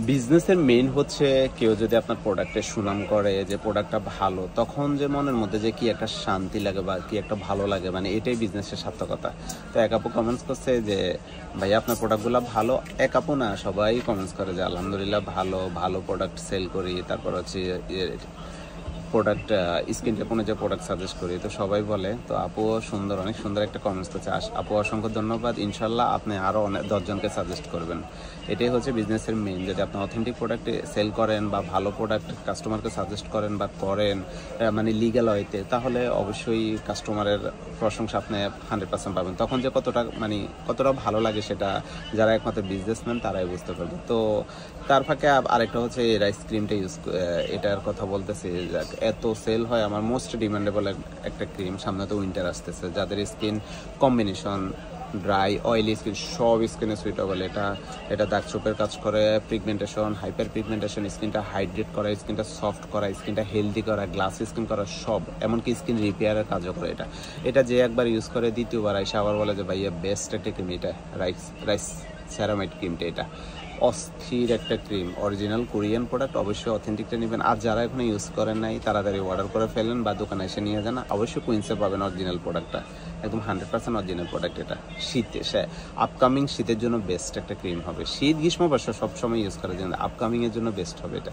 বিজনেসের মেইন হচ্ছে কেউ যদি আপনার প্রোডাক্টের সুনাম করে যে প্রোডাক্টটা ভালো, তখন যে মনের মধ্যে যে কি একটা শান্তি লাগে বা কি একটা ভালো লাগে, মানে এটাই বিজনেসের সার্থকতা। তো এক আপু কমেন্টস করছে যে ভাই আপনার প্রোডাক্টগুলো ভালো। এক আপু না, সবাই কমেন্টস করে যে আলহামদুলিল্লাহ ভালো ভালো প্রোডাক্ট সেল করি, তারপর হচ্ছে প্রোডাক্ট স্কিন টেপনে যে প্রোডাক্ট সাজেস্ট করি, তো সবাই বলে। তো আপুও সুন্দর, অনেক সুন্দর একটা কমেন্টস করছে। আপু অসংখ্য ধন্যবাদ। ইনশাল্লাহ আপনি আরও অনেক 10 জনকে সাজেস্ট করবেন। এটাই হচ্ছে বিজনেসের মেইন। যদি আপনি অথেন্টিক প্রোডাক্ট সেল করেন বা ভালো প্রোডাক্ট কাস্টমারকে সাজেস্ট করেন বা করেন মানে লিগ্যাল ওয়েতে, তাহলে অবশ্যই কাস্টমারের প্রশংসা আপনি 100% পাবেন। তখন যে কতটা ভালো লাগে সেটা যারা একমাত্র বিজনেসম্যান তারাই বুঝতে পারবে। তো তার ফাঁকে আরেকটা হচ্ছে এই রাইস ক্রিমটা এটার কথা বলতেছি। এত সেল হয়, আমার মোস্ট ডিমান্ডেবল একটা ক্রিম। সামনে তো উইন্টার আসতেছে, যাদের skin combination dry oily skin, সব স্কিনে সুইটেবল। এটা দাগ ছোপের কাজ করে, পিগমেন্টেশন, হাইপার পিগমেন্টেশন, স্কিনটা হাইড্রেট করা, স্কিনটা সফট করা, স্কিনটা হেলদি করা, গ্লাস স্কিন করা, সব, এমনকি স্কিন রিপেয়ারের কাজও করে এটা যে একবার ইউজ করে দ্বিতীয়বার আইসা আবার বলে যে ভাইয়া বেস্ট একটা ক্রিম এটা, রাইস সেরামাইড ক্রিমটা। এটা অস্থির একটা ক্রিম, অরিজিনাল কোরিয়ান প্রোডাক্ট, অবশ্যই অথেন্টিকটা নেবেন। আর যারা এখনো ইউজ করেন নাই তাড়াতাড়ি অর্ডার করে ফেলেন বা দোকানে এসে নিয়ে যান, অবশ্যই কুইন্সে পাবেন অরিজিনাল প্রোডাক্টটা, একদম 100% অরিজিনাল প্রোডাক্ট। এটা আপকামিং শীতের জন্য বেস্ট একটা ক্রিম হবে। শীত গ্রীষ্ম বর্ষা সবসময় ইউজ করার জন্য আপকামিং এর জন্য বেস্ট হবে এটা।